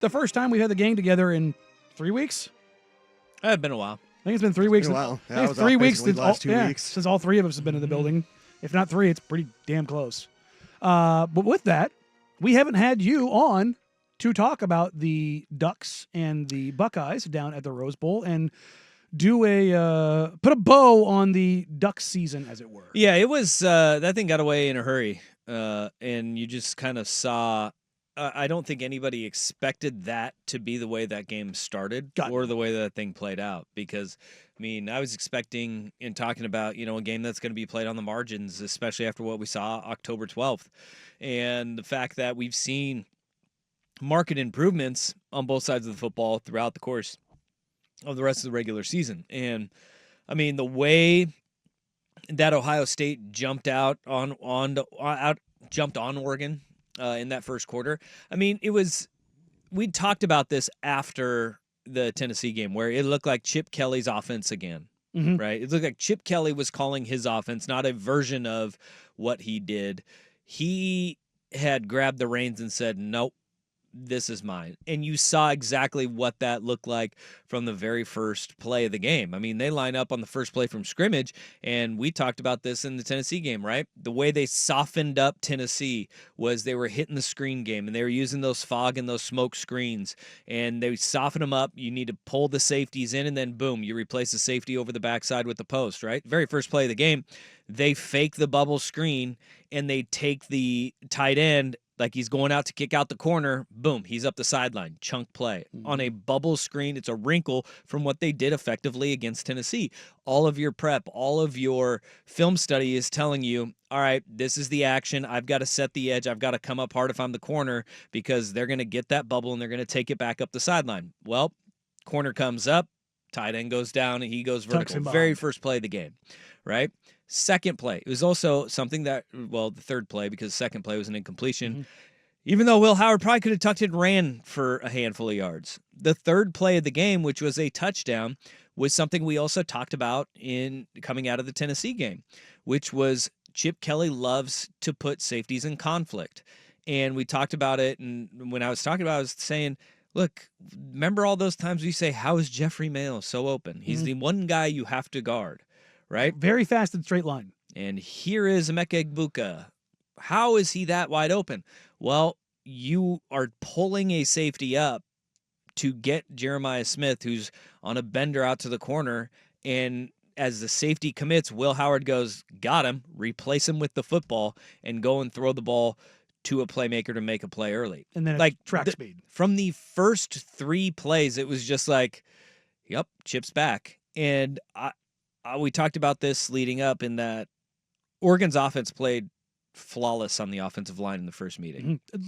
the first time we've had the gang together in 3 weeks. It's been a while. I think it's been 3 weeks. Been a while. I think I it's was 3 off weeks basically since the last 2 weeks. since all three of us have been in the building. If not 3, it's pretty damn close. But with that, we haven't had you on to talk about the Ducks and the Buckeyes down at the Rose Bowl and do put a bow on the Ducks season, as it were. Yeah, it was that thing got away in a hurry, and you just kind of saw. I don't think anybody expected that to be the way that game started or the way that thing played out. Because, I mean, I was expecting in talking about a game that's going to be played on the margins, especially after what we saw October 12th, and the fact that we've seen market improvements on both sides of the football throughout the course of the rest of the regular season. And I mean, the way that Ohio State jumped on Oregon in that first quarter. I mean, we talked about this after the Tennessee game where it looked like Chip Kelly's offense again. Mm-hmm. Right? It looked like Chip Kelly was calling his offense, not a version of what he did. He had grabbed the reins and said, nope, this is mine. And you saw exactly what that looked like from the very first play of the game. I mean, they line up on the first play from scrimmage, and we talked about this in the Tennessee game, right? The way they softened up Tennessee was they were hitting the screen game, and they were using those fog and those smoke screens, and they soften them up. You need to pull the safeties in, and then boom, you replace the safety over the backside with the post, right? Very first play of the game, they fake the bubble screen, and they take the tight end like he's going out to kick out the corner, boom, he's up the sideline, chunk play. On a bubble screen, it's a wrinkle from what they did effectively against Tennessee. All of your prep, all of your film study is telling you, all right, this is the action. I've got to set the edge. I've got to come up hard if I'm the corner because they're going to get that bubble and they're going to take it back up the sideline. Well, corner comes up, tight end goes down, and he goes vertical. Very first play of the game, right? Second play, it was also something that, the third play, because the second play was an incompletion. Mm-hmm. Even though Will Howard probably could have tucked it and ran for a handful of yards. The third play of the game, which was a touchdown, was something we also talked about in coming out of the Tennessee game, which was Chip Kelly loves to put safeties in conflict. And we talked about it, and when I was talking about it, I was saying, look, remember all those times we say, how is Jeffrey Mayo so open? He's the one guy you have to guard. Right? Very fast and straight line. And here is Emeka Egbuka. How is he that wide open? Well, you are pulling a safety up to get Jeremiah Smith, who's on a bender out to the corner. And as the safety commits, Will Howard goes, got him, replace him with the football, and go and throw the ball to a playmaker to make a play early. And then like track speed. From the first 3 plays, it was just like, yep, Chip's back. And we talked about this leading up in that Oregon's offense played flawless on the offensive line in the first meeting. Mm-hmm.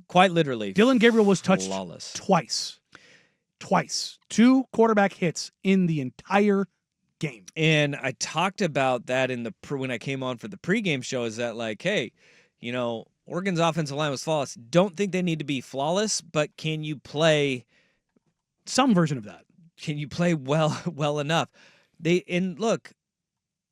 Quite literally. Dylan Gabriel was touched flawless. Twice. 2 quarterback hits in the entire game. And I talked about that when I came on for the pregame show is that like, hey, Oregon's offensive line was flawless. Don't think they need to be flawless, but can you play some version of that? Can you play well enough? Look,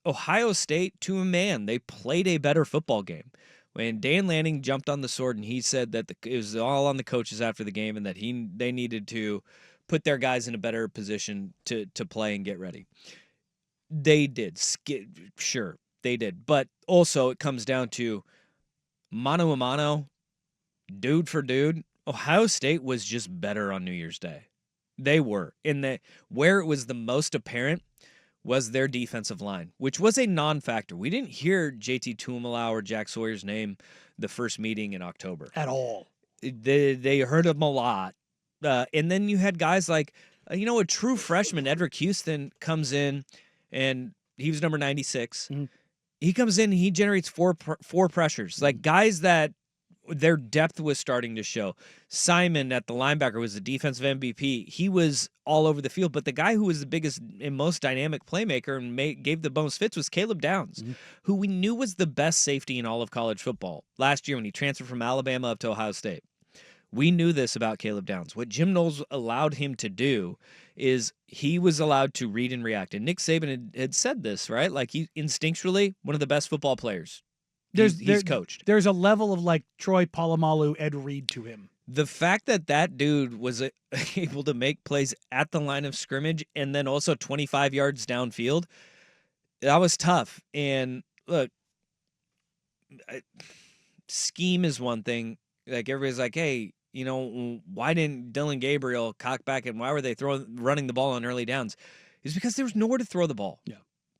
Ohio State, to a man, they played a better football game. When Dan Lanning jumped on the sword and he said that it was all on the coaches after the game and that they needed to put their guys in a better position to play and get ready. They did. Sure, they did. But also it comes down to mano a mano, dude for dude. Ohio State was just better on New Year's Day. They were. Where it was the most apparent was their defensive line, which was a non-factor. We didn't hear JT Tuimoloau or Jack Sawyer's name the first meeting in October. At all. They heard him a lot. And then you had guys like, a true freshman, Edric Houston, comes in, and he was number 96. Mm-hmm. He comes in and he generates four pressures. Like guys that their depth was starting to show. Simon at the linebacker was the defensive MVP. He was all over the field, but the guy who was the biggest and most dynamic playmaker and gave the most fits was Caleb Downs, who we knew was the best safety in all of college football last year when he transferred from Alabama up to Ohio State. We knew this about Caleb Downs. What Jim Knowles allowed him to do is he was allowed to read and react. And Nick Saban had said this, right? Like he instinctually one of the best football players. He's coached. There's a level of like Troy Polamalu, Ed Reed to him. The fact that that dude was able to make plays at the line of scrimmage and then also 25 yards downfield, that was tough. And look, scheme is one thing. Like everybody's like, hey, why didn't Dylan Gabriel cock back and why were they running the ball on early downs? It's because there was nowhere to throw the ball. Yeah.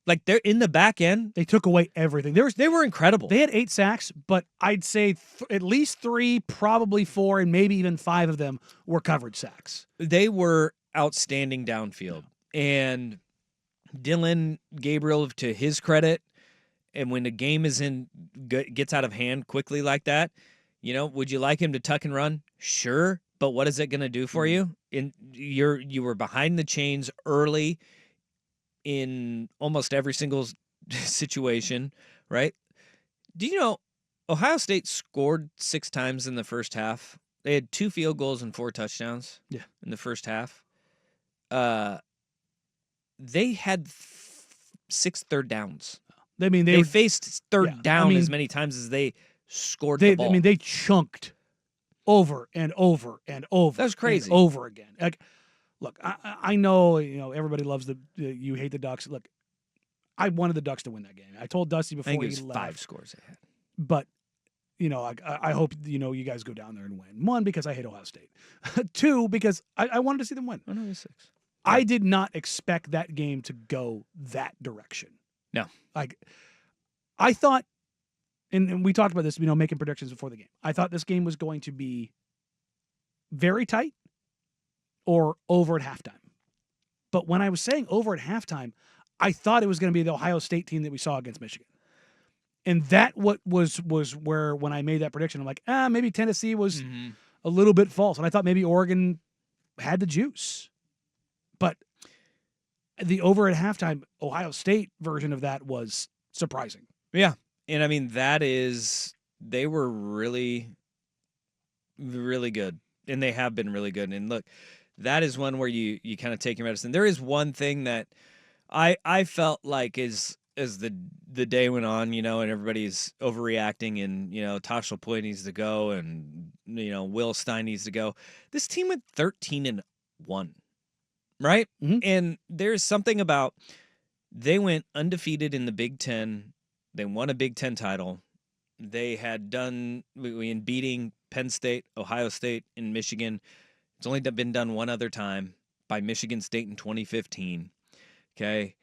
Like they're in the back end. They took away everything. They were incredible. They had 8 sacks, but I'd say at least 3, probably 4, and maybe even 5 of them were coverage sacks. They were outstanding downfield. And Dylan Gabriel, to his credit, and when the game gets out of hand quickly like that, would you like him to tuck and run? Sure, but what is it going to do for you? You were behind the chains early in almost every single situation, right? Do you know Ohio State scored 6 times in the first half? They had 2 field goals and 4 touchdowns in the first half. They had 6 third downs. I mean, they faced third down as many times as they scored the ball. I mean, they chunked over and over and over. That was crazy. And over again. Like, look, I know, everybody loves you hate the Ducks. Look, I wanted the Ducks to win that game. I told Dusty before he left. I think it was 5 scores they had. But, I hope, you guys go down there and win. 1, because I hate Ohio State. 2, because I wanted to see them win. Oh, no, it was 6. I did not expect that game to go that direction. No. Like, I thought, and we talked about this, making predictions before the game. I thought this game was going to be very tight or over at halftime. But when I was saying over at halftime, I thought it was going to be the Ohio State team that we saw against Michigan. And that was where, when I made that prediction, I'm like, maybe Tennessee was a little bit false. And I thought maybe Oregon had the juice. But the over at halftime Ohio State version of that was surprising. Yeah. And I mean, they were really, really good. And they have been really good. And look, that is one where you kind of take your medicine. There is one thing that I felt like as the day went on, and everybody's overreacting and, Tosh Lupoi needs to go and, Will Stein needs to go. This team went 13-1. Right? Mm-hmm. And there's something about they went undefeated in the Big Ten. They won a Big Ten title. They had done in beating Penn State, Ohio State, and Michigan. It's only been done one other time by Michigan State in 2015. Okay?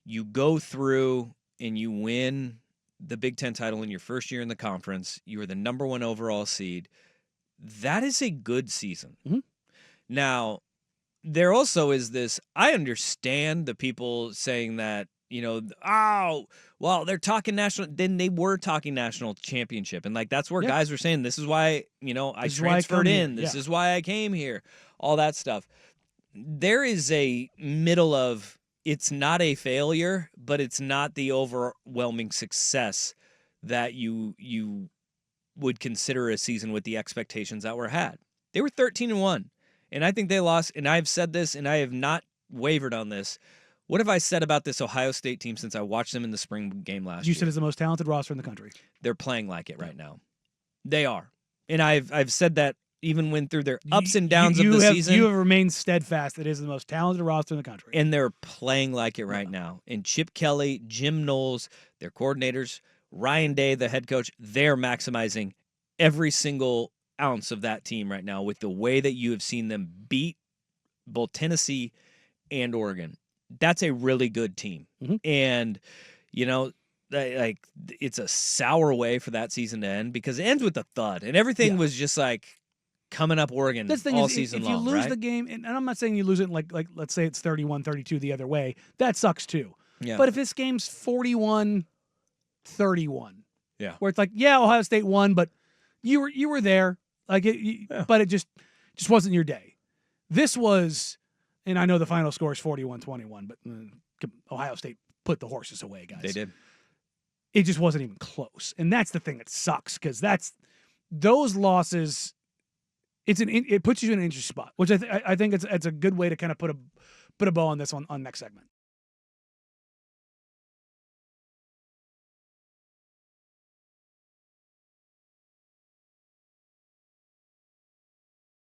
You go through and you win the Big Ten title in your first year in the conference. You were the number 1 overall seed. That is a good season. Mm-hmm. Now, there also is this, I understand the people saying that, they're talking national. Then they were talking national championship. And like, that's where guys were saying, this is why, I transferred in. This is why I came here. All that stuff. There is a middle of, it's not a failure, but it's not the overwhelming success that you would consider a season with the expectations that were had. They were 13-1. And I think they lost, and I've said this, and I have not wavered on this. What have I said about this Ohio State team since I watched them in the spring game last year? You said it's the most talented roster in the country. They're playing like it right now. They are. And I've said that even when through their ups and downs of the season. You have remained steadfast. It is the most talented roster in the country. And they're playing like it right now. And Chip Kelly, Jim Knowles, their coordinators, Ryan Day, the head coach, they're maximizing every single ounce of that team right now with the way that you have seen them beat both Tennessee and Oregon. That's a really good team. Mm-hmm. And, like it's a sour way for that season to end because it ends with a thud. And everything was just like coming up Oregon all season long. If you lose the game, and I'm not saying you lose it like let's say it's 31-32 the other way, that sucks too. Yeah. But if this game's 41-31, where it's like, Ohio State won, but you were there. Like but it just wasn't your day. This was, and I know the final score is 41-21, but Ohio State put the horses away, guys. They did. It just wasn't even close, and that's the thing that sucks because those losses. It puts you in an interesting spot, which I think it's a good way to kind of put a bow on this on next segment.